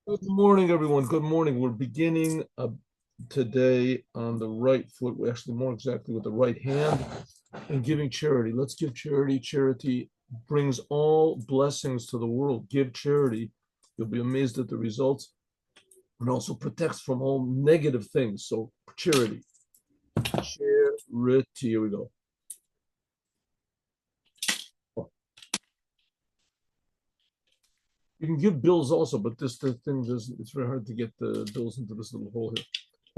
Good morning, everyone. Good morning. We're beginning today on the right foot. We're actually more exactly with the right hand and giving charity. Let's give charity. Charity brings all blessings to the world. Give charity. You'll be amazed at the results, and also protects from all negative things. So charity. Charity. Here we go. You can give bills also, but the thing doesn't. It's very hard to get the bills into this little hole here.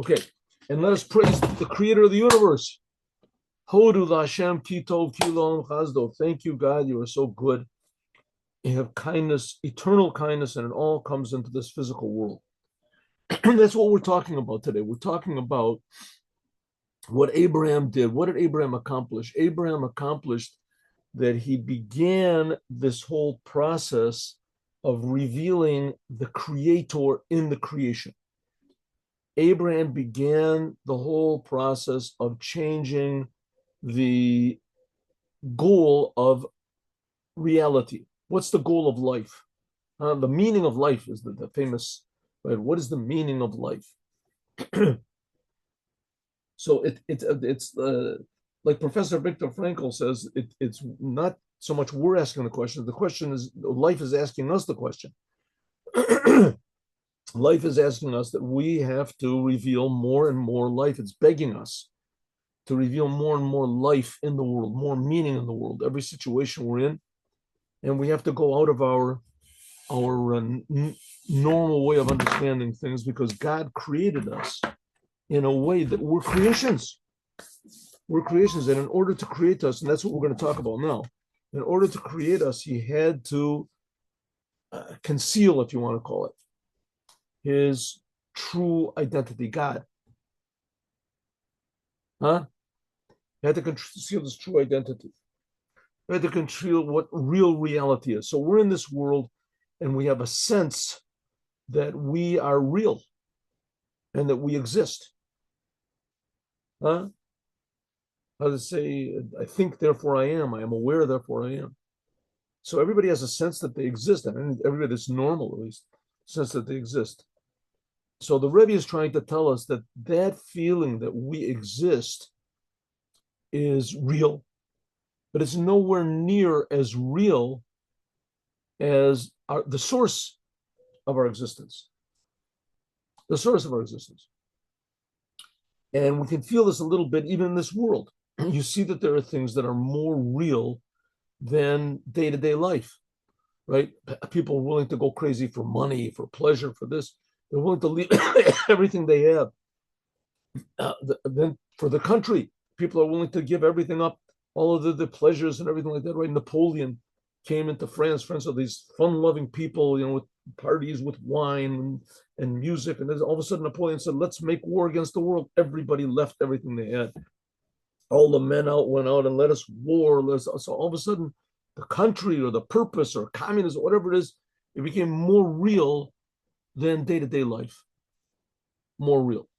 Okay, and let us praise the Creator of the universe. Hodu Hashem Kitov Kilom Chazdo. Thank you, God. You are so good. You have kindness, eternal kindness, and it all comes into this physical world. That's what we're talking about today. We're talking about what Abraham did. What did Abraham accomplish? Abraham accomplished that he began this whole process of revealing the Creator in the creation. Abraham began the whole process of changing the goal of reality. What's the goal of life? The meaning of life is the famous, right? What is the meaning of life? So it's like Professor Viktor Frankl says, it's not so much we're asking the question. The question is life is asking us the question. Life is asking us that we have to reveal more and more life. It's begging us to reveal more and more life in the world, more meaning in the world, every situation we're in. And we have to go out of our normal way of understanding things because God created us in a way that we're creations. We're creations. And in order to create us, and that's what we're going to talk about now, in order to create us, he had to conceal, if you want to call it, his true identity, God. Huh? He had to conceal his true identity. He had to conceal what real reality is. So we're in this world and we have a sense that we are real and that we exist. Huh? How to say, I think, therefore I am. I am aware, therefore I am. So everybody has a sense that they exist, and everybody that's normal, at least, sense that they exist. So the Rebbe is trying to tell us that that feeling that we exist is real, but it's nowhere near as real as the source of our existence. The source of our existence. And we can feel this a little bit even in this world. You see that there are things that are more real than day-to-day life, right? People are willing to go crazy for money, for pleasure, for this. They're willing to leave everything they have. Then for the country, people are willing to give everything up, all of the pleasures and everything like that, right? Napoleon came into France. France are these fun-loving people, with parties, with wine and music. And then all of a sudden Napoleon said, let's make war against the world. Everybody left everything they had. All the men went out and let us war. So all of a sudden, the country or the purpose or communism, whatever it is, it became more real than day-to-day life. More real.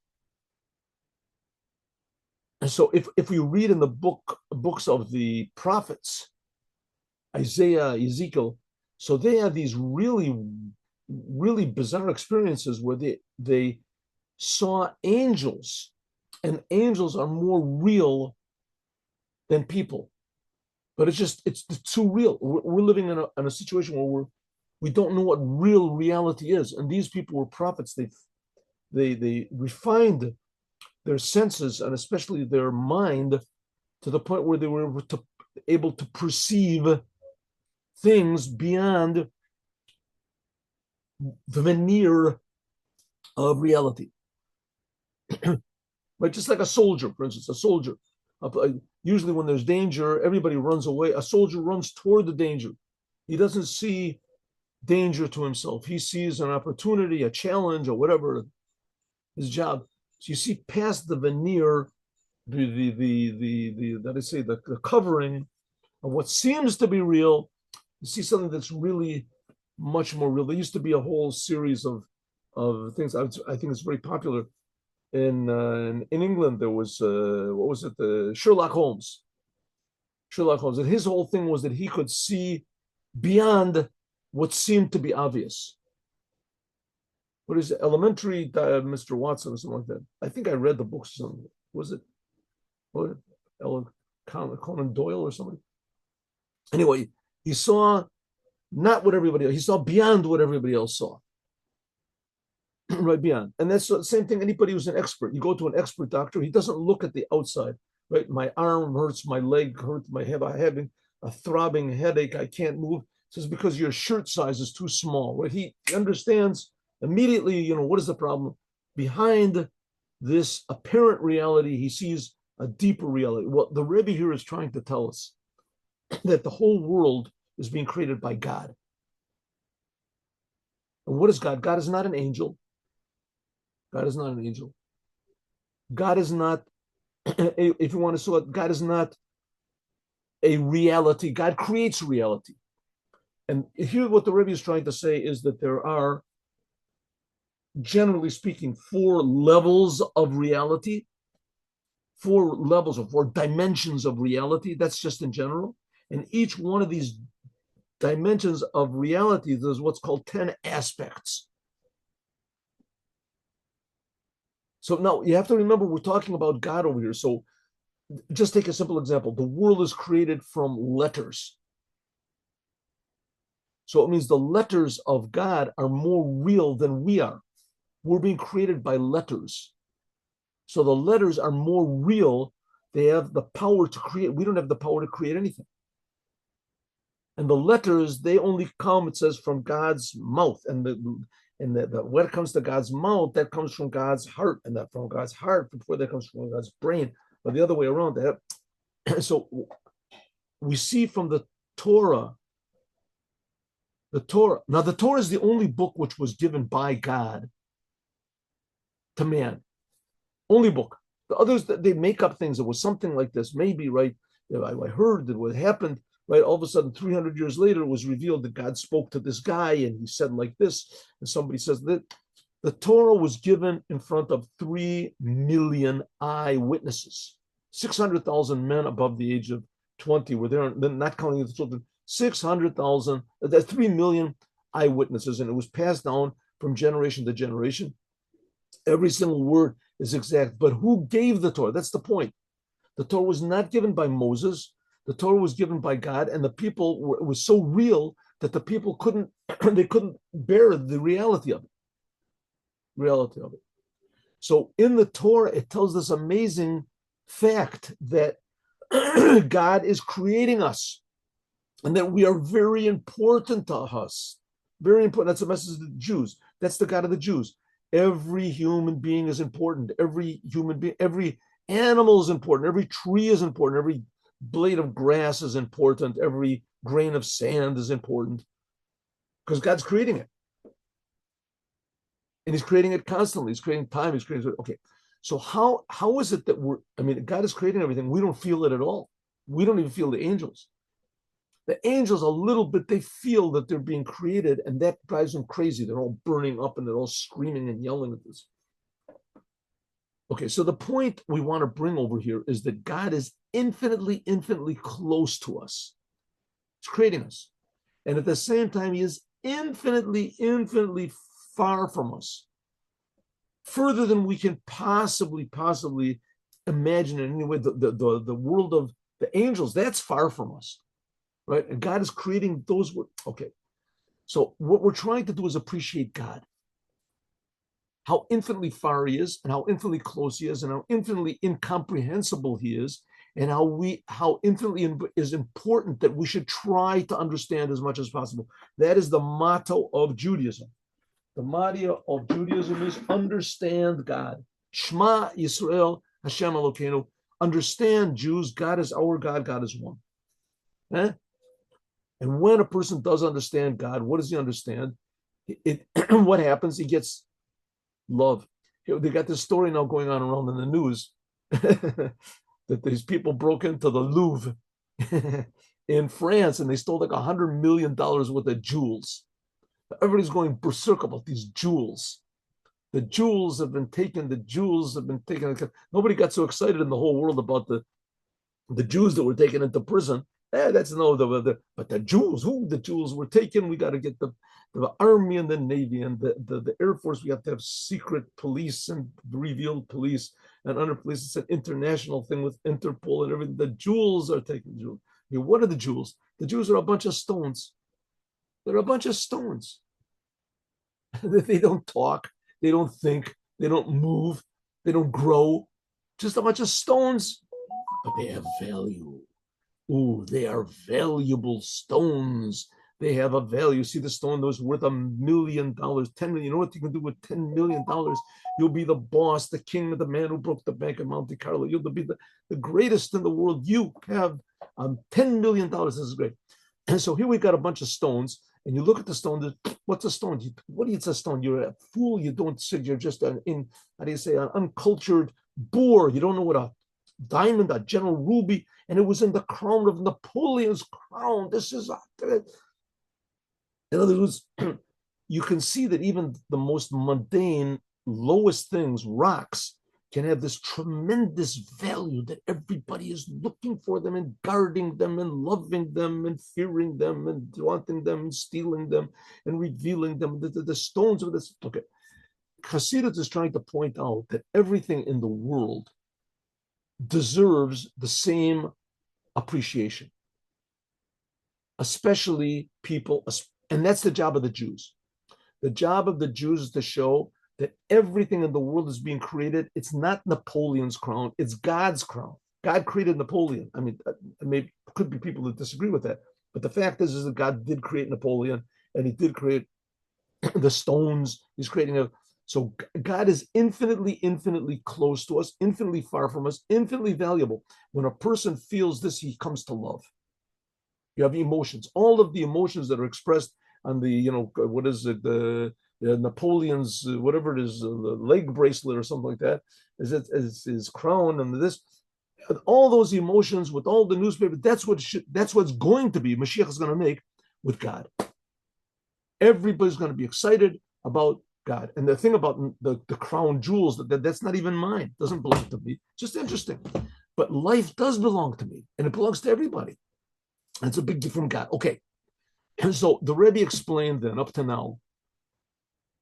And so if we read in the books of the prophets, Isaiah, Ezekiel, so they have these really, really bizarre experiences where they saw angels, and angels are more real than people. But it's too real. We're living in a situation where we don't know what real reality is. And these people were prophets. They refined their senses and especially their mind to the point where they were able to perceive things beyond the veneer of reality. Right? Just like a soldier, for instance, a soldier. Usually when there's danger, everybody runs away. A soldier runs toward the danger. He doesn't see danger to himself. He sees an opportunity, a challenge, or whatever his job. So you see past the veneer, that I say the covering of what seems to be real. You see something that's really much more real. There used to be a whole series of things. I think it's very popular in England. There was what was it? The Sherlock Holmes. Sherlock Holmes, and his whole thing was that he could see beyond what seemed to be obvious. what is it? Elementary Mr. Watson or something like that. I think I read the books. Was it Conan Doyle or somebody? Anyway, he saw not what everybody else, he saw beyond what everybody else saw. Right, beyond. And that's the same thing. Anybody who's an expert, you go to an expert doctor, he doesn't look at the outside, right? My arm hurts, my leg hurts, my head, I'm having a throbbing headache, I can't move. He says, because your shirt size is too small, right? He understands immediately, what is the problem? Behind this apparent reality, he sees a deeper reality. What the Rebbe here is trying to tell us, that the whole world is being created by God. And what is God? God is not an angel. God is not an angel. God is not, if you want to say it, God is not a reality. God creates reality. And here what the Rebbe is trying to say is that there are, generally speaking, 4 levels of reality, 4 levels of 4 dimensions of reality. That's just in general. And each one of these dimensions of reality, there's what's called 10 aspects. So now you have to remember, we're talking about God over here. So just take a simple example. The world is created from letters. So it means the letters of God are more real than we are. We're being created by letters. So the letters are more real. They have the power to create. We don't have the power to create anything. And the letters, they only come, it says, from God's mouth. And when it comes to God's mouth, that comes from God's heart. And that from God's heart, before that comes from God's brain. But the other way around, that. So we see from the Torah. Now the Torah is the only book which was given by God to man. Only book. The others, they make up things. It was something like this. Maybe, right? I heard that what happened, right? All of a sudden, 300 years later, it was revealed that God spoke to this guy and he said like this. And somebody says that the Torah was given in front of 3 million eyewitnesses. 600,000 men above the age of 20 were there, not counting the children. 600,000, that's 3 million eyewitnesses. And it was passed down from generation to generation. Every single word is exact. But who gave the Torah? That's the point. The Torah was not given by Moses. The Torah was given by God, and the people it was so real that the people couldn't bear the reality of it. So in the Torah, it tells this amazing fact that God is creating us and that we are very important to us. Very important. That's a message to the Jews. That's the God of the Jews. Every human being is important. Every human being, every animal is important. Every tree is important. Every blade of grass is important. Every grain of sand is important because God's creating it. And he's creating it constantly. He's creating time. He's creating, okay. So how is it that God is creating everything. We don't feel it at all. We don't even feel the angels. The angels, a little bit, they feel that they're being created, and that drives them crazy. They're all burning up and they're all screaming and yelling at this. Okay, so the point we want to bring over here is that God is infinitely, infinitely close to us. He's creating us. And at the same time, he is infinitely, infinitely far from us. Further than we can possibly imagine in any way. The world of the angels, that's far from us. Right? And God is creating those. Okay. So what we're trying to do is appreciate God. How infinitely far he is, and how infinitely close he is, and how infinitely incomprehensible he is, and how infinitely is important that we should try to understand as much as possible. That is the motto of Judaism. The motto of Judaism is understand God. Shema Yisrael Hashem Elokeinu. Understand, Jews, God is our God, God is one. And when a person does understand God, what does he understand? What happens? He gets love. They got this story now going on around in the news that these people broke into the Louvre in France and they stole like $100 million worth of jewels. Everybody's going berserk about these jewels. The jewels have been taken. Nobody got so excited in the whole world about the Jews that were taken into prison That's no but the jewels. Who the jewels were taken? We got to get the army and the navy and the Air Force. We have to have secret police and revealed police and under police. It's an international thing with Interpol and everything. The jewels are taken. Jewels. I mean, what are the jewels? The jewels are a bunch of stones. They're a bunch of stones. They don't talk. They don't think. They don't move. They don't grow. Just a bunch of stones, but they have value. Ooh, they are valuable stones. They have a value. See the stone that was worth $1 million, 10 million. You know what you can do with $10 million? You'll be the boss, the king, the man who broke the bank in Monte Carlo. You'll be the greatest in the world. You have $10 million. This is great. And so here we got a bunch of stones, and you look at the stone. What's a stone? What do you say a stone? You're a fool. You don't say you're just how do you say, an uncultured boor. You don't know what a diamond, a general ruby, and it was in the crown of Napoleon's crown. This is in other words, you can see that even the most mundane, lowest things, rocks, can have this tremendous value that everybody is looking for them and guarding them and loving them and fearing them and wanting them and stealing them and revealing them. The stones of this. Okay. Hasidut is trying to point out that everything in the world deserves the same appreciation, especially people, and that's the job of the Jews. The job of the Jews is to show that everything in the world is being created. It's not Napoleon's crown, it's God's crown. God created Napoleon. I mean, maybe could be people that disagree with that, but the fact is that God did create Napoleon, and he did create the stones. He's creating so God is infinitely close to us, infinitely far from us, infinitely valuable. When a person feels this, he comes to love. You have emotions. All of the emotions that are expressed on the, what is it, the Napoleon's, whatever it is, the leg bracelet or something like that, is his crown and this, all those emotions with all the newspaper. That's what's going to be. Mashiach is going to make with God. Everybody's going to be excited about God. And the thing about the crown jewels, that's not even mine. It doesn't belong to me. Just interesting. But life does belong to me, and it belongs to everybody. That's a big gift from God. Okay. And so the Rebbe explained then up to now,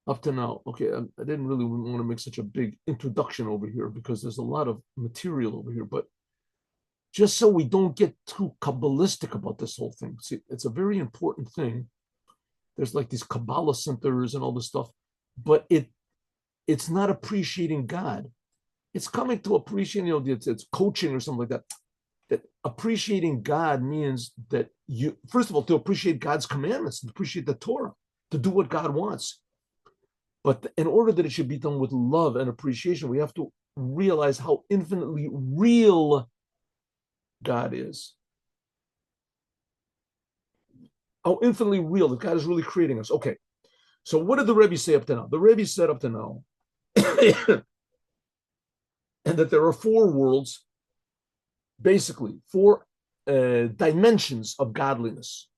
okay, I didn't really want to make such a big introduction over here because there's a lot of material over here, but just so we don't get too Kabbalistic about this whole thing. See, it's a very important thing. There's like these Kabbalah centers and all this stuff, but it's not appreciating God. It's coming to appreciating, it's coaching or something like that. That appreciating God means that you, first of all, to appreciate God's commandments, to appreciate the Torah, to do what God wants. But in order that it should be done with love and appreciation, we have to realize how infinitely real God is. How infinitely real that God is really creating us. Okay, so what did the Rebbe say up to now? The Rebbe said up to now, and that there are 4 worlds, basically 4 dimensions of godliness.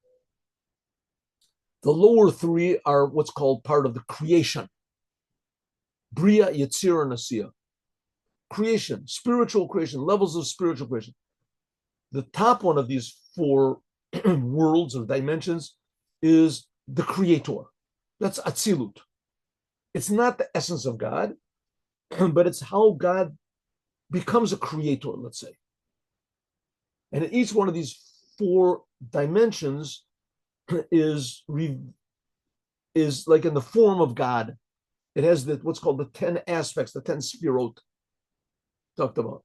The lower 3 are what's called part of the creation. Bria, Yetzirah, Nasiya. Creation, spiritual creation, levels of spiritual creation. The top one of these 4 worlds or dimensions is the creator. That's Atzilut. It's not the essence of God, but it's how God becomes a creator, let's say. And in each one of these 4 dimensions is like in the form of God. It has what's called the 10 aspects, the 10 Sfirot talked about.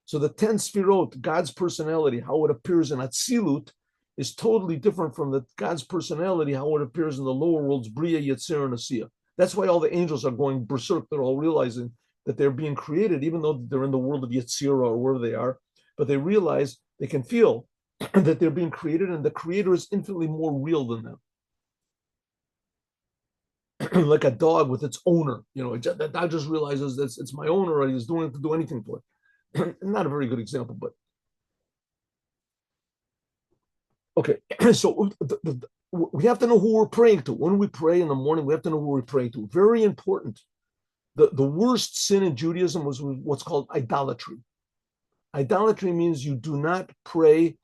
So the 10 Sfirot, God's personality, how it appears in Atzilut, is totally different from God's personality, how it appears in the lower worlds, Bria, Yetzirah, and Asiya. That's why all the angels are going berserk. They're all realizing that they're being created, even though they're in the world of Yetzirah or wherever they are. But they realize, they can feel that they're being created, and the creator is infinitely more real than them. Like a dog with its owner, the dog just realizes that it's my owner, and he's doing to do anything for it. Not a very good example, but okay. So we have to know who we're praying to. When we pray in the morning, we have to know who we're praying to. Very important. The worst sin in Judaism was what's called idolatry. Idolatry means you do not pray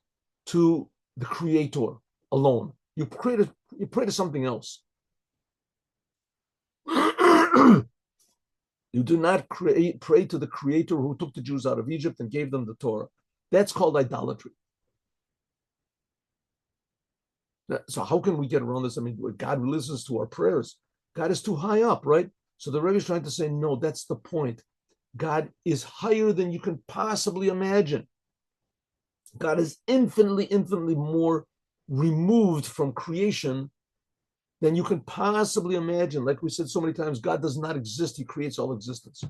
to the Creator alone. You pray to something else. You do not pray to the Creator who took the Jews out of Egypt and gave them the Torah. That's called idolatry. So how can we get around this? I mean, God listens to our prayers. God is too high up, right? So the Rebbe is trying to say, no, that's the point. God is higher than you can possibly imagine. God is infinitely, infinitely more removed from creation than you can possibly imagine. Like we said so many times, God does not exist. He creates all existence.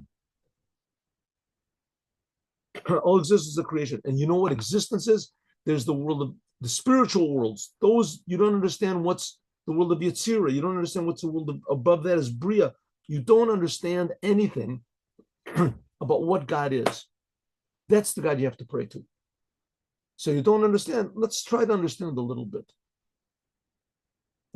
All existence is a creation. And you know what existence is? There's the world of the spiritual worlds. Those, you don't understand what's the world of Yetzirah. You don't understand what's the world above that is Bria. You don't understand anything about what God is. That's the God you have to pray to. So you don't understand. Let's try to understand a little bit.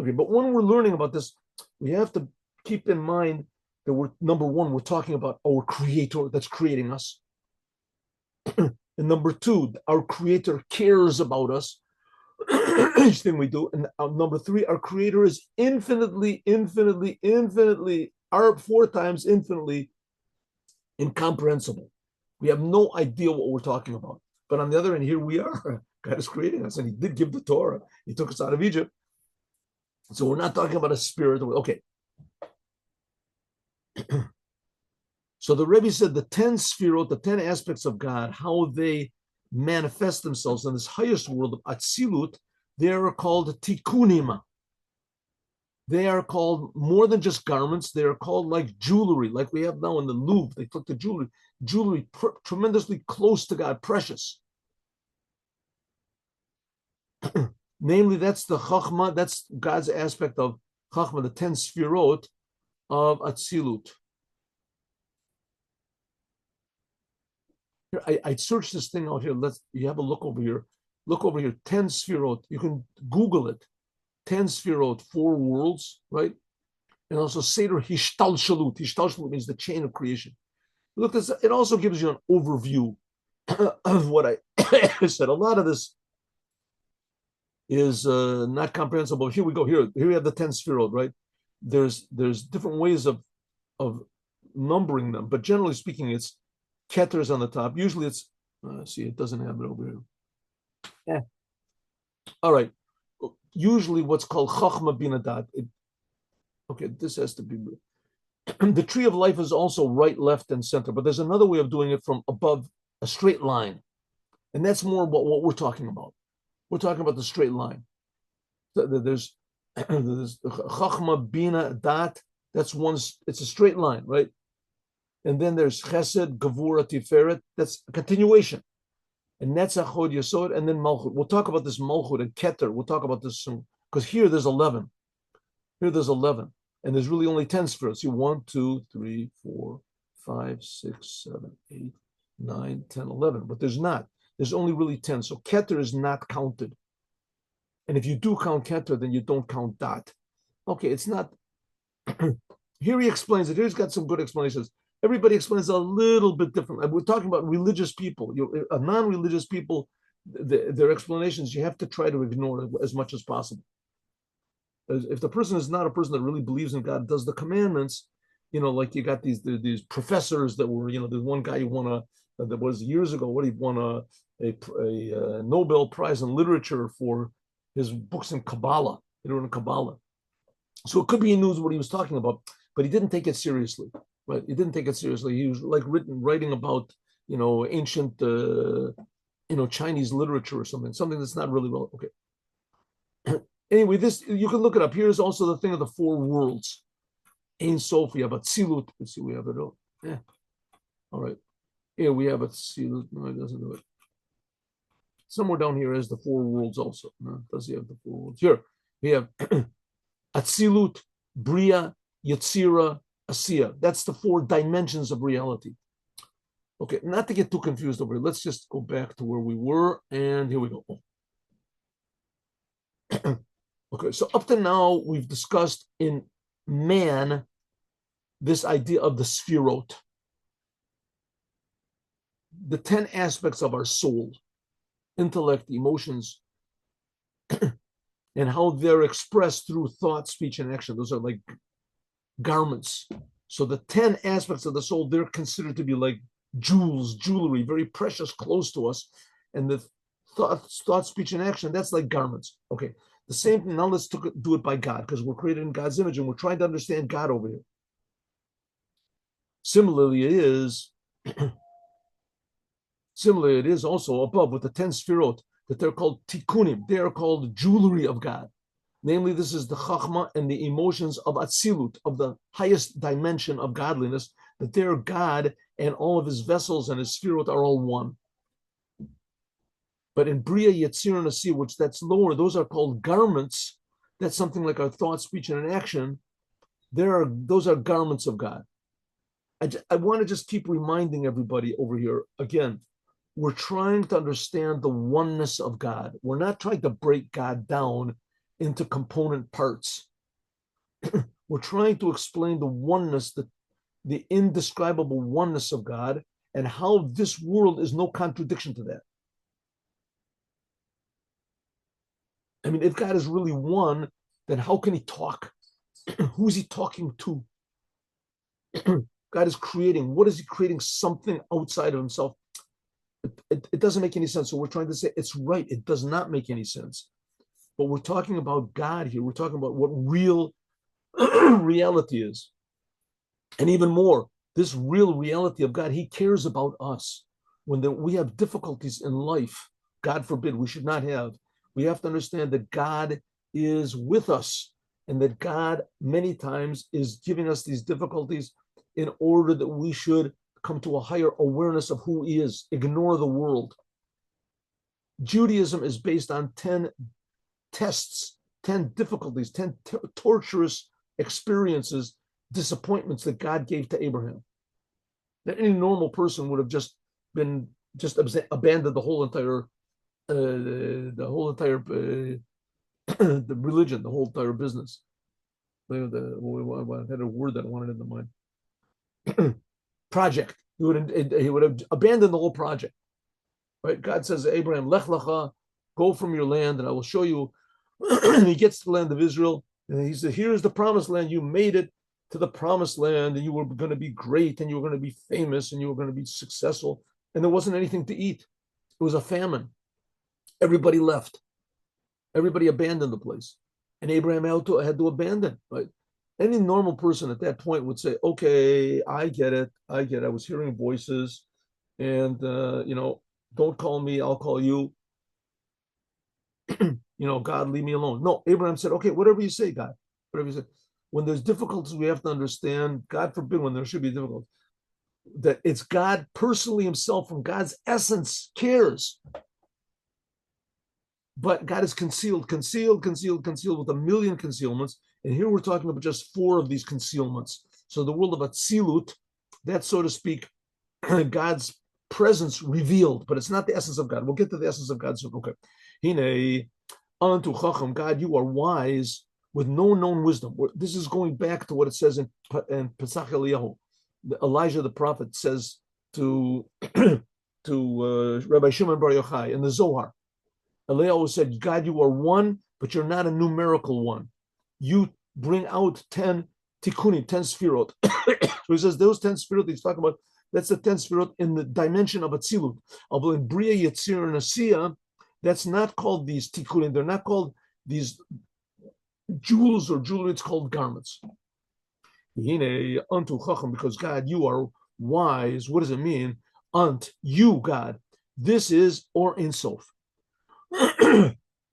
Okay, but when we're learning about this, we have to keep in mind that we're, number one, we're talking about our Creator that's creating us. And number two, our Creator cares about us, each thing we do. And number three, our Creator is infinitely, our 4 times infinitely incomprehensible. We have no idea what we're talking about. But on the other hand, here we are. God is creating us, and He did give the Torah. He took us out of Egypt. So we're not talking about a spirit. Okay. So the Rebbe said the 10 Sfirot, the 10 aspects of God, how they manifest themselves in this highest world of Atzilut, they are called tikkunim. They are called more than just garments. They are called like jewelry, like we have now in the Louvre. They took the jewelry tremendously close to God, precious. Namely, that's the Chachma, that's God's aspect of Chachma, the 10 Sfirot of Atzilut. Here, I searched this thing out here. You have a look over here. Look over here, 10 Sfirot. You can Google it. 10 Sfirot, 4 worlds, right? And also Seder Hishtalshalut. Hishtalshalut means the chain of creation. Look, it also gives you an overview of what I said. A lot of this is not comprehensible. Here we go. Here we have the 10 Sfirot, right? There's different ways of numbering them, but generally speaking, it's Keter is on the top. Usually it's, see, it doesn't have it over here. Yeah. All right. Usually what's called Chachma Bina Dat. Okay, this has to be. The tree of life is also right, left, and center, but there's another way of doing it from above a straight line. And that's more about what we're talking about. We're talking about the straight line. There's Chachma Bina Dat. That's one, it's a straight line, right? And then there's Chesed, Gevura, Tiferet. That's a continuation. And Netzach, Hod, Yesod, and then Malchut. We'll talk about this Malchut and Keter. We'll talk about this soon. Because here there's 11. Here there's 11. And there's really only 10 spheres. See, 1, 2, 3, 4, 5, 6, 7, 8, 9, 10, 11. But there's not. There's only really 10. So Keter is not counted. And if you do count Keter, then you don't count Dat. Okay, it's not. Here he explains it. Here he's got some good explanations. Everybody explains a little bit differently. We're talking about religious people. Non-religious people, their explanations, you have to try to ignore as much as possible. If the person is not a person that really believes in God, does the commandments, like you got these professors that were, there's one guy who won that was years ago, he won a Nobel Prize in literature for his books in Kabbalah. He wrote in Kabbalah. So it could be he knew what he was talking about, but he didn't take it seriously. Right? He didn't take it seriously. He was like writing about, ancient, Chinese literature or something that's not really well. Okay. Anyway, this, you can look it up. Here's also the thing of the 4 worlds. Ein Sof, we have Atzilut. Let's see, we have it. Oh, yeah. All right. Here we have Atzilut. No, it doesn't do it. Somewhere down here is the 4 worlds also. No, does he have the 4 worlds? Here, we have Atzilut, Bria, Yetzirah, Asiya. That's the 4 dimensions of reality. Okay, not to get too confused over here. Let's just go back to where we were, and here we go. Okay, so up to now, we've discussed in man this idea of the Sfirot, the 10 aspects of our soul, intellect, emotions, and how they're expressed through thought, speech, and action. Those are like garments. So the 10 aspects of the soul, they're considered to be like jewels, jewelry, very precious, close to us. And the thought, speech, and action, that's like garments. Okay, the same thing. Now let's do it by God, because we're created in God's image and we're trying to understand God over here. Similarly, it is also above with the 10 Sfirot, that they're called tikkunim. They are called jewelry of God. Namely, this is the chachma and the emotions of atzilut, of the highest dimension of godliness, that they're God and all of his vessels and his Sfirot are all one. But in Bria, Yetzir, and Asir, which that's lower, those are called garments. That's something like our thought, speech, and an action. Those are garments of God. I want to just keep reminding everybody over here, again, we're trying to understand the oneness of God. We're not trying to break God down into component parts. We're trying to explain the oneness, the indescribable oneness of God, and how this world is no contradiction to that. I mean, if God is really one, then how can he talk? Who is he talking to? God is creating. What is he creating? Something outside of himself. It doesn't make any sense. So we're trying to say it's right. It does not make any sense. But we're talking about God here. We're talking about what real reality is. And even more, this real reality of God, he cares about us. When we have difficulties in life, God forbid, we should not have. We have to understand that God is with us and that God many times is giving us these difficulties in order that we should come to a higher awareness of who he is. Ignore the world. Judaism is based on 10 tests, 10 difficulties, 10 torturous experiences, disappointments that God gave to Abraham. That any normal person would have just abandoned the whole entire the religion, the whole entire business. I had a word that I wanted in the mind. Project. He would have abandoned the whole project. Right? God says to Abraham, Lech lecha, go from your land, and I will show you. And he gets to the land of Israel, and he said, here's the promised land. You made it to the promised land, and you were going to be great, and you were going to be famous, and you were going to be successful. And there wasn't anything to eat. It was a famine. Everybody left. Everybody abandoned the place. And Abraham had to abandon, right? Any normal person at that point would say, okay, I get it. I was hearing voices, and, don't call me, I'll call you. God, leave me alone. No, Abraham said, okay, whatever you say, God, whatever you say. When there's difficulties, we have to understand, God forbid, when there should be difficulties, that it's God personally himself, from God's essence, cares. But God is concealed with a million concealments. And here we're talking about just 4 of these concealments. So the world of Atzilut, that's, so to speak, God's presence revealed, but it's not the essence of God. We'll get to the essence of God soon. Okay. Hine, unto Chacham, God, you are wise with no known wisdom. This is going back to what it says in Pesach Eliyahu. Elijah the prophet says to Rabbi Shimon Bar Yochai in the Zohar. Eliyahu said, God, you are one, but you're not a numerical one. You bring out 10 tikkunim, 10 Sfirot. So he says those 10 Sfirot he's talking about, that's the 10 Sfirot in the dimension of Atzilut. Although in Bria, Yetzir, and Asiya, that's not called these tikkunim. They're not called these jewels or jewelry. It's called garments. Unto Chacham, because God, you are wise. What does it mean? Unt, you, God. This is or Ein Sof.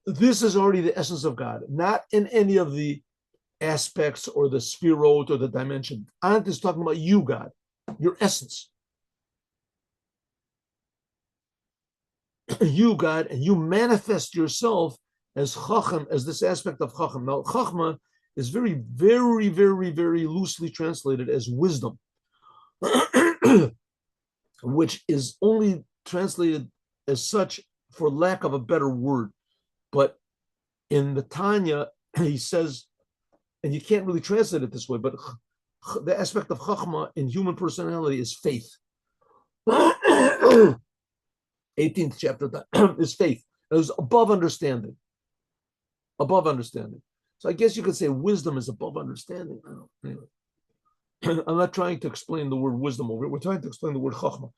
This is already the essence of God, not in any of the aspects or the Sfirot or the dimension. Ant is talking about you, God, your essence. You, God, and you manifest yourself as Chacham, as this aspect of Chacham. Now, Chachma is very, very, very, very loosely translated as wisdom, which is only translated as such for lack of a better word. But in the Tanya, he says, and you can't really translate it this way, but the aspect of Chachma in human personality is faith. 18th chapter is faith. It was above understanding. above understanding. So I guess you could say wisdom is above understanding. I don't know. Anyway. I'm not trying to explain the word wisdom over here. We're trying to explain the word chachma.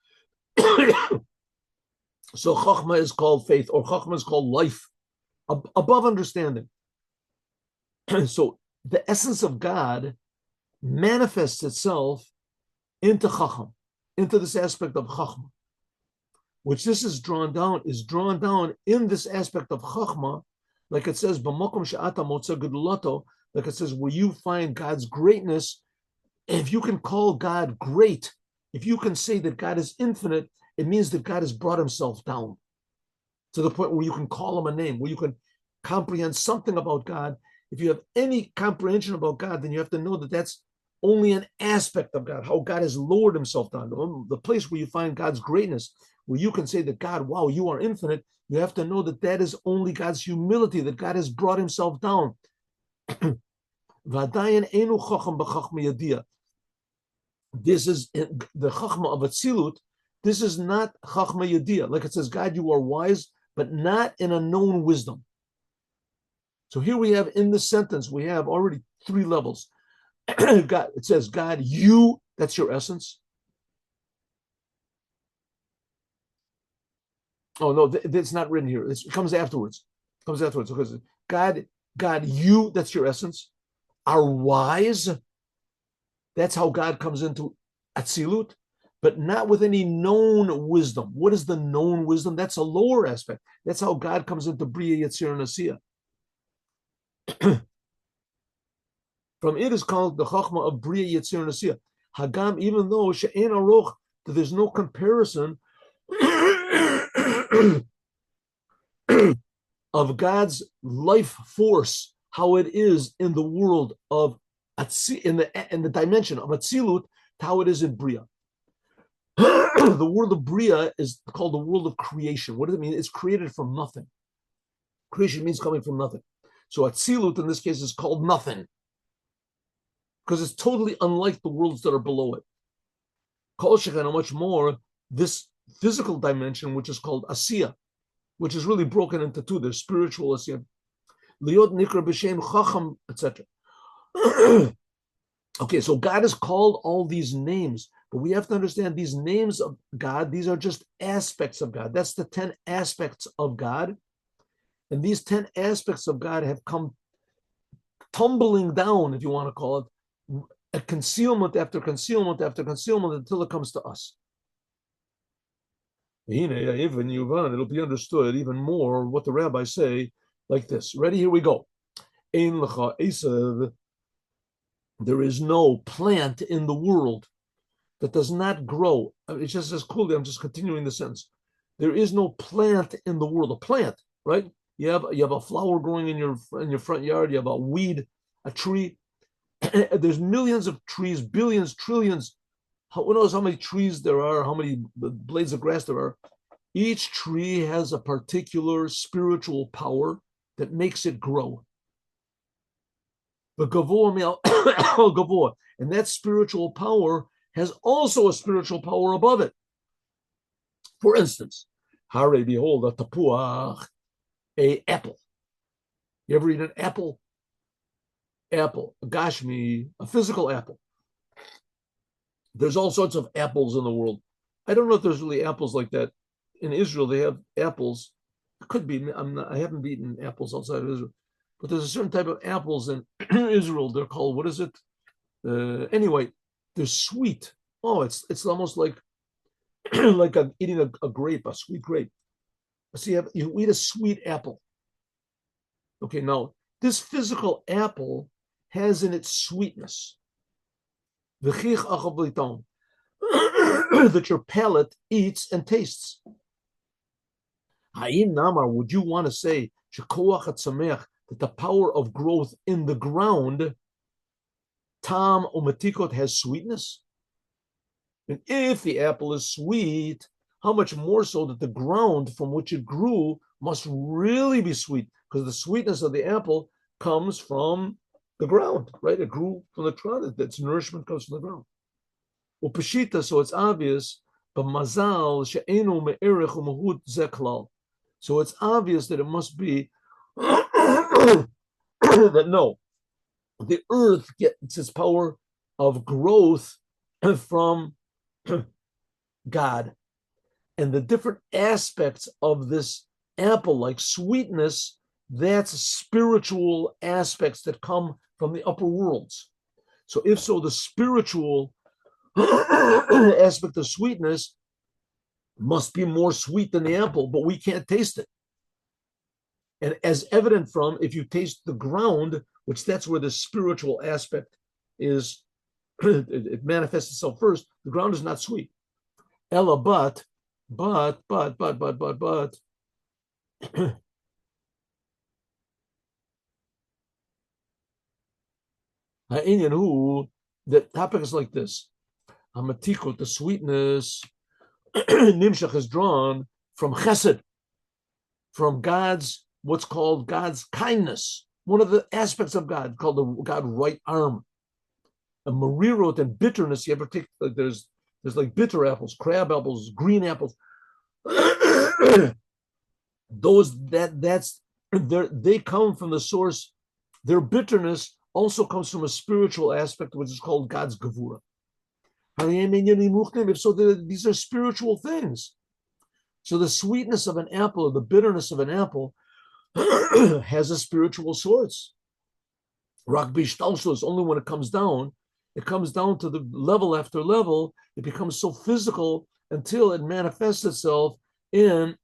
So chachma is called faith, or chachma is called life, above understanding. So the essence of God manifests itself into chacham, into this aspect of chachma, which this is drawn down in this aspect of chachma, like it says, b'makom she'ata motza gedulato, like it says, where you find God's greatness. If you can call God great, if you can say that God is infinite, it means that God has brought himself down to the point where you can call him a name, where you can comprehend something about God. If you have any comprehension about God, then you have to know that that's only an aspect of God, how God has lowered himself down. The place where you find God's greatness, where you can say that God, wow, you are infinite, you have to know that that is only God's humility, that God has brought himself down. This is the chachma of Atzilut. This is not chachma yediyah. Like it says, God, you are wise, but not in a known wisdom. So here we have in this sentence, we have already three levels. God, it says, God, you, that's your essence. Oh, no, it's not written here. It comes afterwards. It comes afterwards. Because God, you, that's your essence, are wise. That's how God comes into Atzilut, but not with any known wisdom. What is the known wisdom? That's a lower aspect. That's how God comes into Bria, Yetzir, and Asiya. From it is called the Chachma of Bria, Yetzir, and Asiya. Hagam, even though She'en Aroch, that there's no comparison of God's life force, how it is in the world of in the dimension of Atzilut, how it is in Bria. The world of Bria is called the world of creation. What does it mean? It's created from nothing. Creation means coming from nothing. So Atzilut in this case is called nothing, because it's totally unlike the worlds that are below it. Kol Shekhan, much more, this physical dimension, which is called Asiya, which is really broken into two. There's spiritual Asiya, Liot Nikra B'Shem Chacham, etc. Okay, so God has called all these names, but we have to understand these names of God, these are just aspects of God. That's the 10 aspects of God. And these 10 aspects of God have come tumbling down, if you want to call it, a concealment after concealment after concealment until it comes to us. Even it'll be understood even more what the rabbis say like this. Ready? Here we go. There is no plant in the world that does not grow. It just says coolly, I'm just continuing the sentence. There is no plant in the world. A plant, right? You have a flower growing in your front yard. You have a weed, a tree. There's millions of trees, billions, trillions. Who knows how many trees there are? How many blades of grass there are? Each tree has a particular spiritual power that makes it grow. The gavor gavor, and that spiritual power has also a spiritual power above it. For instance, Hare, behold, a tapuach, a apple. You ever eat an apple? Apple, a gashmi, a physical apple. There's all sorts of apples in the world. I don't know if there's really apples like that. In Israel, they have apples. It could be. I haven't eaten apples outside of Israel. But there's a certain type of apples in Israel. They're called, what is it? Anyway, they're sweet. Oh, it's almost like like eating a grape, a sweet grape. So you eat a sweet apple. Okay, now this physical apple has in its sweetness that your palate eats and tastes. Ha'im namar, would you want to say that the power of growth in the ground, tam umatikot, has sweetness? And if the apple is sweet, how much more so that the ground from which it grew must really be sweet, because the sweetness of the apple comes from the ground, right? It grew from the ground. Its nourishment comes from the ground. Upashita, so it's obvious, but mazal she'enu me'erech u'mahut zeklal. So it's obvious that it must be that no, the earth gets its power of growth from God. And the different aspects of this apple, like sweetness, that's spiritual aspects that come from the upper worlds. So if so, the spiritual aspect of sweetness must be more sweet than the apple, but we can't taste it. And as evident from, if you taste the ground, which that's where the spiritual aspect is, it manifests itself first, the ground is not sweet. Ella, but, the topic is like this. Hamatikot, the sweetness, nimshach is drawn from chesed, from God's, what's called God's kindness. One of the aspects of God, called the God right arm. A marirot and bitterness, you ever take, like there's like bitter apples, crab apples, green apples. They come from the source. Their bitterness also comes from a spiritual aspect, which is called God's gevura. If so, these are spiritual things. So the sweetness of an apple, or the bitterness of an apple, has a spiritual source. Rak bishtalsho is only when it comes down to the level after level, it becomes so physical until it manifests itself in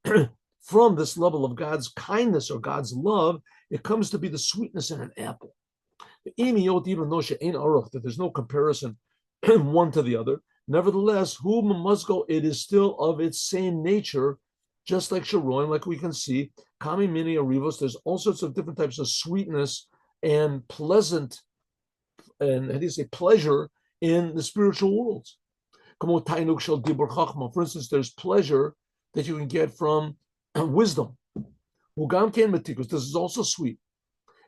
from this level of God's kindness or God's love, it comes to be the sweetness in an apple. Even though that there's no comparison one to the other, nevertheless, it is still of its same nature, just like sharoim, like we can see, kami mini arivos, there's all sorts of different types of sweetness and pleasant, and how do you say, pleasure in the spiritual worlds. For instance, there's pleasure that you can get from wisdom. This is also sweet.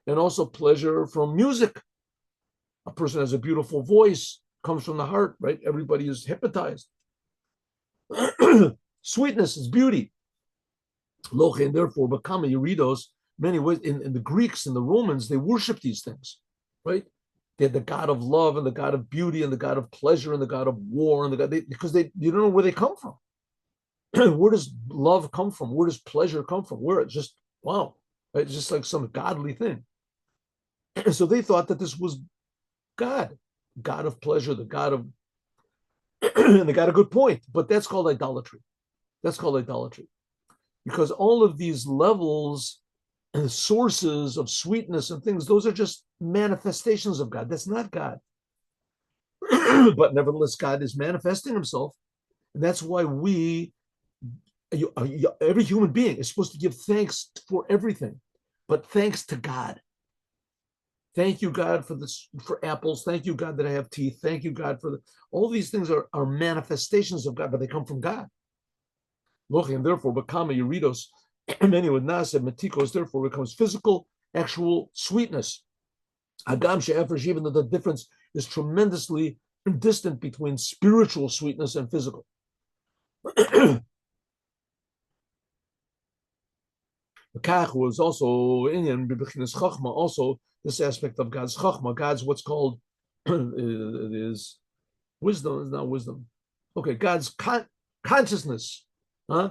And also pleasure from music. A person has a beautiful voice, comes from the heart, right? Everybody is hypnotized. Sweetness is beauty. And therefore, Bakama, you read those many ways. In the Greeks and the Romans, they worship these things, right? They had the God of love and the God of beauty and the God of pleasure and the God of war and the God, because you don't know where they come from. Where does love come from? Where does pleasure come from? Where it's just, wow, right? It's just like some godly thing. So they thought that this was God of pleasure, the God of, and they got a good point, but that's called idolatry. That's called idolatry. Because all of these levels and sources of sweetness and things, those are just manifestations of God. That's not God. But nevertheless, God is manifesting himself. And that's why every human being is supposed to give thanks for everything, but thanks to God. Thank you, God, for apples. Thank you, God, that I have teeth. Thank you, God, all these things are manifestations of God, but they come from God. And therefore, Bakama Yuridos, many with Nasa, Matikos, therefore becomes physical, actual sweetness. Agam she'efresh, even though the difference is tremendously distant between spiritual sweetness and physical. Kach was also in Chachma, also this aspect of God's Chachma. God's what's called is wisdom, is not wisdom. Okay, God's consciousness, huh?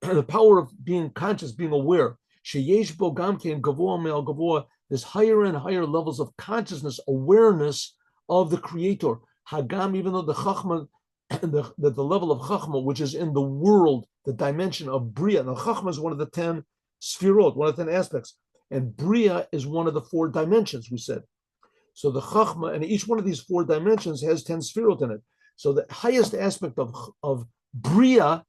The power of being conscious, being aware. Sheyesh bo gamkein gavoa me'al gavoa. There's higher and higher levels of consciousness, awareness of the Creator. Hagam, even though the Chachma, the level of Chachma, which is in the world, the dimension of Bria. Now, Chachma is one of the 10 Sfirot, one of the 10 aspects. And Bria is one of the 4 dimensions, we said. So the Chachma, and each one of these 4 dimensions has 10 Sfirot in it. So the highest aspect of Bria,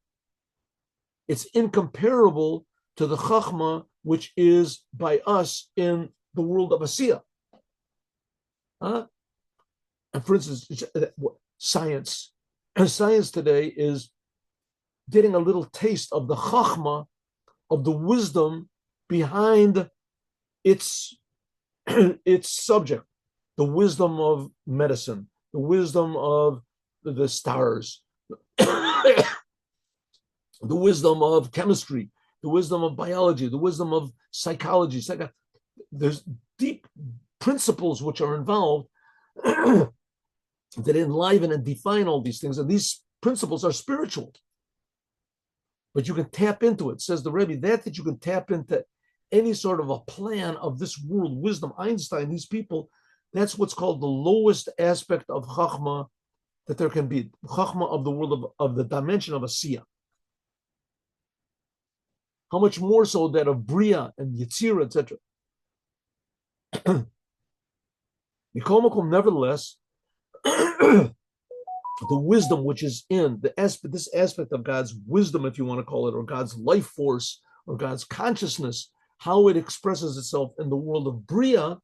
it's incomparable to the Chachma, which is by us in the world of Asiya. And for instance, science. Science today is getting a little taste of the chachma, of the wisdom behind its subject, the wisdom of medicine, the wisdom of the stars, the wisdom of chemistry. the wisdom of biology, the wisdom of psychology. There's deep principles which are involved that enliven and define all these things. And these principles are spiritual. But you can tap into it, says the Rebbe, that you can tap into any sort of a plan of this world, wisdom, Einstein, these people, that's what's called the lowest aspect of Chachma that there can be. Chachma of the world of the dimension of Asiya. How much more so that of Bria and Yetzirah, etc. Nevertheless, the wisdom which is in this aspect of God's wisdom, if you want to call it, or God's life force, or God's consciousness, how it expresses itself in the world of Bria,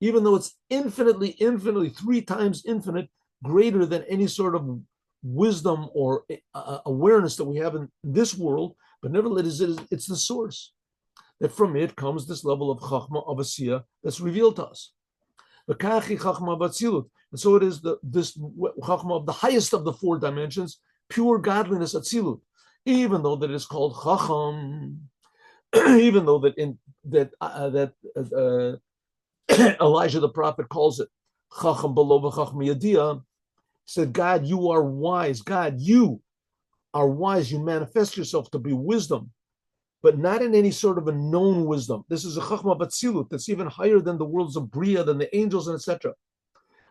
even though it's infinitely, 3 times infinite, greater than any sort of wisdom or awareness that we have in this world, but nevertheless, it's the source. That from it comes this level of Chachma, of Asiya, that's revealed to us. And so it is this Chachma of the highest of the 4 dimensions, pure godliness, Atzilut, even though that it is called Chacham, even though Elijah the prophet calls it Chacham below Chacham Yadiyah, said, God, you are wise. God, you are wise. You manifest yourself to be wisdom, but not in any sort of a known wisdom. This is a Chachma Batzilut that's even higher than the worlds of Bria, than the angels, and etc.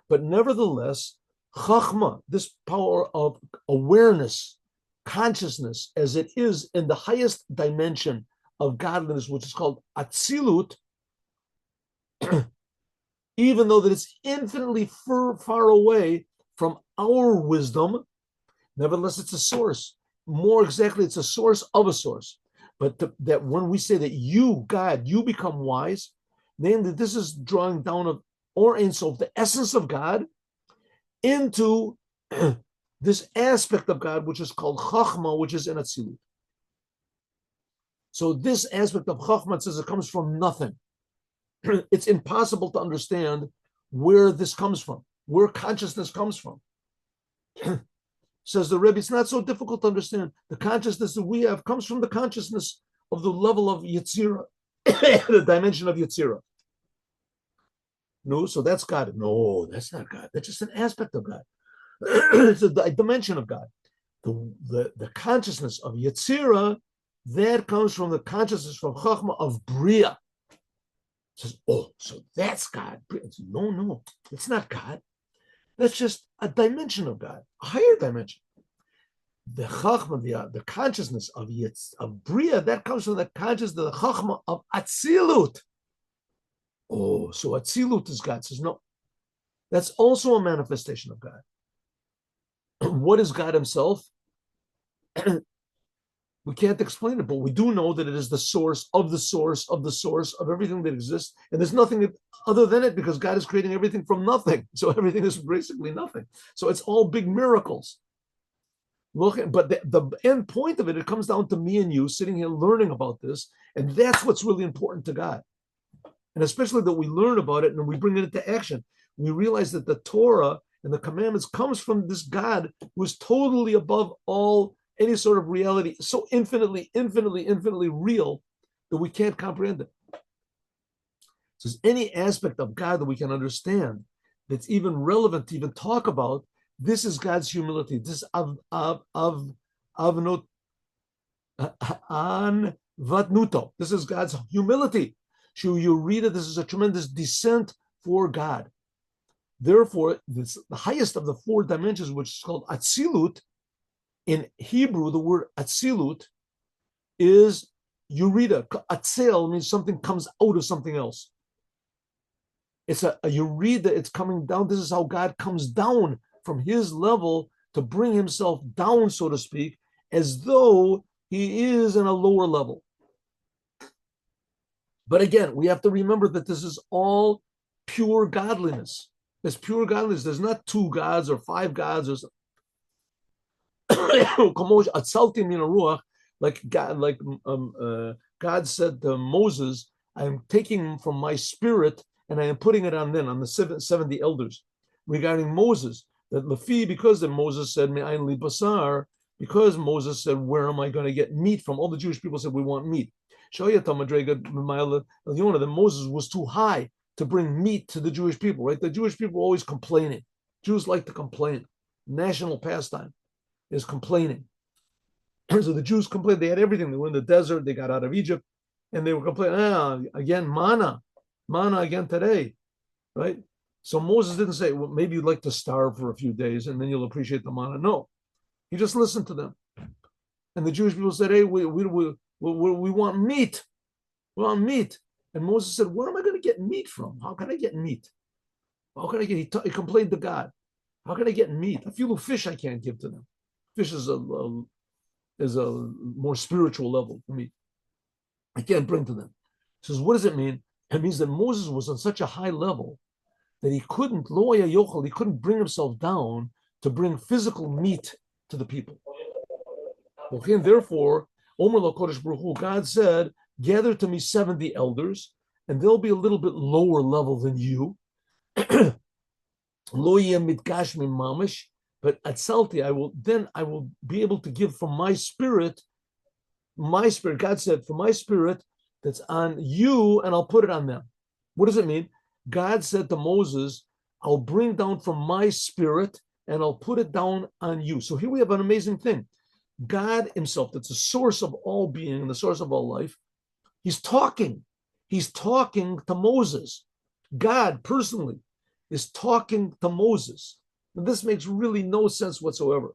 But nevertheless, Chachma, this power of awareness, consciousness, as it is in the highest dimension of godliness, which is called Atzilut, even though that it's infinitely far away from our wisdom, nevertheless, it's a source. More exactly, it's a source of a source. But that when we say that you, God, you become wise, namely, this is drawing down of Or Ein Sof, the essence of God, into this aspect of God, which is called Chachma, which is in Atzilut. So this aspect of Chachma, says it comes from nothing. It's impossible to understand where this comes from, where consciousness comes from. Says the Rebbe, it's not so difficult to understand. The consciousness that we have comes from the consciousness of the level of Yetzirah, the dimension of Yetzirah. No, so that's God. No, that's not God. That's just an aspect of God. It's a dimension of God. The consciousness of Yetzirah, that comes from the consciousness from Chachma of Bria. It says, oh, so that's God. No, it's not God. That's just a dimension of God, a higher dimension. The Chachma, the consciousness of Bria, that comes from the consciousness of the Chachma of Atzilut. Oh, so Atzilut is God. Says, no, that's also a manifestation of God. What is God himself? We can't explain it, but we do know that it is the source of the source of the source of everything that exists. And there's nothing other than it, because God is creating everything from nothing. So everything is basically nothing. So it's all big miracles. But the end point of it, it comes down to me and you sitting here learning about this. And that's what's really important to God. And especially that we learn about it and we bring it into action. We realize that the Torah and the commandments comes from this God who is totally above all any sort of reality, so infinitely real that we can't comprehend it. So any aspect of God that we can understand that's even relevant to even talk about, this is God's humility. This is anvatnuto. This is God's humility. You read it, this is a tremendous descent for God. Therefore, the highest of the 4 dimensions, which is called Atzilut, in Hebrew, the word Atzilut is Yurida. Atzel means something comes out of something else. It's a Yurida, it's coming down. This is how God comes down from his level to bring himself down, so to speak, as though he is in a lower level. But again, we have to remember that this is all pure godliness. There's pure godliness. There's not 2 gods or 5 gods or something. Like God said to Moses, I am taking from my spirit and I am putting it on the 70 elders. Regarding Moses, that Lefi, because then Moses said, Me'ain li basar, Because Moses said, where am I going to get meat from? All the Jewish people said, we want meat. Then Moses was too high to bring meat to the Jewish people, right? The Jewish people were always complaining. Jews like to complain. National pastime is complaining. So the Jews complained. They had everything. They were in the desert. They got out of Egypt. And they were complaining, again, manna again today, right? So Moses didn't say, well, maybe you'd like to starve for a few days and then you'll appreciate the manna. No, he just listened to them. And the Jewish people said, hey, we want meat. We want meat. And Moses said, where am I going to get meat from? How can I get meat? How can I get, he complained to God. How can I get meat? A few fish I can't give to them. Fish is a more spiritual level for me. I can't bring to them. He says, what does it mean? It means that Moses was on such a high level that he couldn't bring himself down to bring physical meat to the people. Okay, and therefore, Omer LaKodesh Baruch Hu, God said, gather to me 70 elders, and they'll be a little bit lower level than you. Lo mitgashmi mamish, but atsalti, I will be able to give from my spirit, God said, for my spirit that's on you, and I'll put it on them. What does it mean? God said to Moses, I'll bring down from my spirit and I'll put it down on you. So here we have an amazing thing. God himself, that's the source of all being and the source of all life, he's talking to Moses. God personally is talking to Moses. And this makes really no sense whatsoever.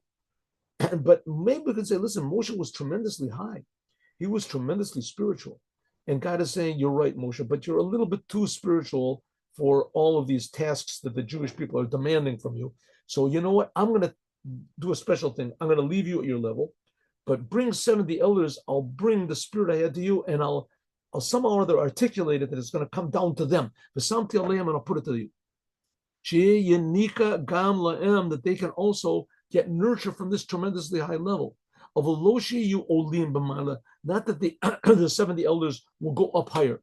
But maybe we could say, listen, Moshe was tremendously high. He was tremendously spiritual. And God is saying, you're right, Moshe, but you're a little bit too spiritual for all of these tasks that the Jewish people are demanding from you. So you know what? I'm going to do a special thing. I'm going to leave you at your level, but bring 70 elders. I'll bring the spirit I had to you, and I'll somehow or other articulate it that it's going to come down to them. And I'll put it to you. That they can also get nurture from this tremendously high level. Of not that the 70 elders will go up higher.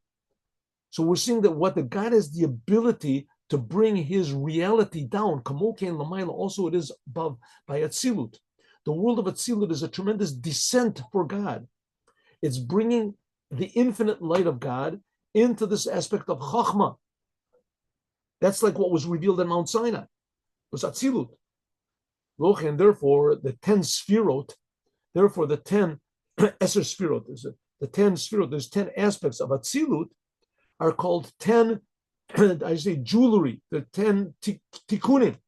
So we're seeing that what the God has the ability to bring his reality down. Also, it is above by Atzilut. The world of Atzilut is a tremendous descent for God. It's bringing the infinite light of God into this aspect of Chachma. That's like what was revealed in Mount Sinai. It was Atzilut. And therefore, the 10 Sfirot, therefore the 10 Eser Sfirot, the 10 Sfirot, there's 10 aspects of Atzilut are called 10, I say jewelry, the 10 tikkunim.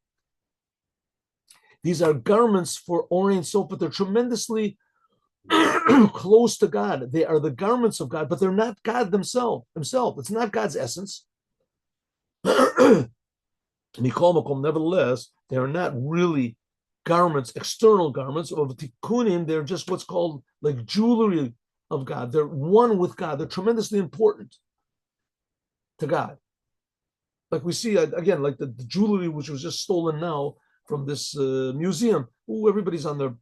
These are garments for Orient Soap, but they're tremendously close to God. They are the garments of God, but they're not God themselves. It's not God's essence. Nevertheless, they are not really garments, external garments of tikkunim. They're just what's called like jewelry of God. They're one with God. They're tremendously important to God. Like we see, again, like the jewelry which was just stolen now from this museum. Ooh, everybody's they're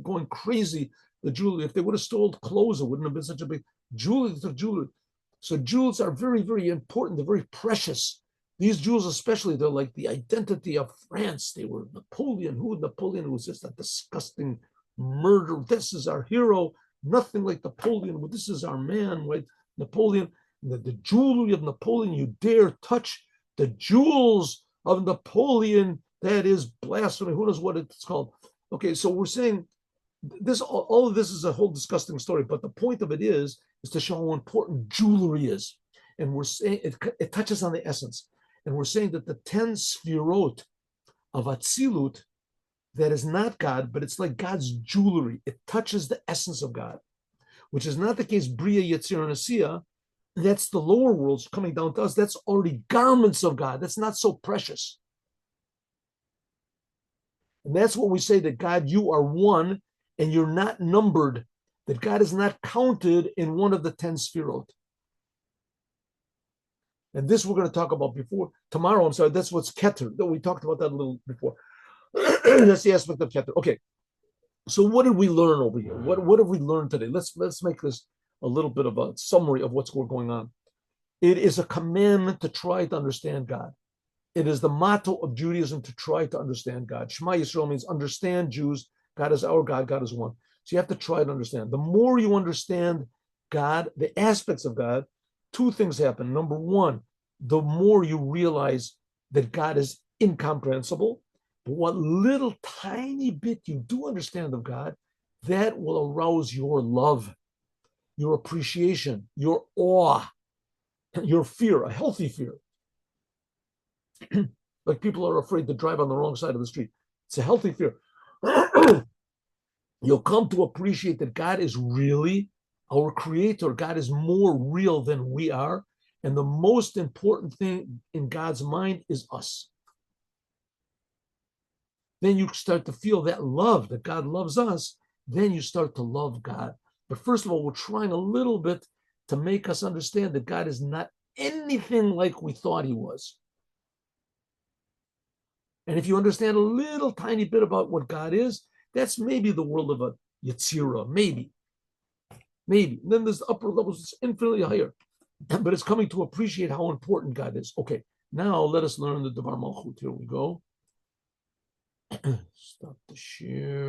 going crazy. The jewelry, if they would have stolen clothes, it wouldn't have been such a big jewelry. So jewels are very, very important. They're very precious. These jewels especially, they're like the identity of France. They were Napoleon. Napoleon was just a disgusting murderer. This is our hero. Nothing like Napoleon. This is our man, right? Napoleon. The jewelry of Napoleon, you dare touch the jewels of Napoleon. That is blasphemy. Who knows what it's called? Okay, so we're saying this. All of this is a whole disgusting story, but the point of it is to show how important jewelry is, and we're saying it touches on the essence, and we're saying that the 10 Sfirot of Atzilut, that is not God, but it's like God's jewelry. It touches the essence of God, which is not the case. Bria, Yetzirah, and Asiya. That's the lower worlds coming down to us. That's already garments of God. That's not so precious. And that's what we say that God, you are one and you're not numbered, that God is not counted in one of the 10 Sfirot. And this we're going to talk about tomorrow. I'm sorry, that's what's Keter. We talked about that a little before. That's the aspect of Keter. Okay, so what did we learn over here? What have we learned today? Let's make this a little bit of a summary of what's going on. It is a commandment to try to understand God. It is the motto of Judaism to try to understand God. Shema Yisrael means understand, Jews, God is our God. God is one. So you have to try to understand. The more you understand God, the aspects of God, two things happen. Number one, the more you realize that God is incomprehensible. But what little tiny bit you do understand of God, that will arouse your love, your appreciation, your awe, your fear, a healthy fear. Like people are afraid to drive on the wrong side of the street. It's a healthy fear. You'll come to appreciate that God is really our creator. God is more real than we are. And the most important thing in God's mind is us. Then you start to feel that love, that God loves us. Then you start to love God. But first of all, we're trying a little bit to make us understand that God is not anything like we thought he was. And if you understand a little tiny bit about what God is, that's maybe the world of a Yetzirah, maybe. And then there's the upper levels, it's infinitely higher. But it's coming to appreciate how important God is. Okay, now let us learn the Devar Malchut. Here we go. Stop the share.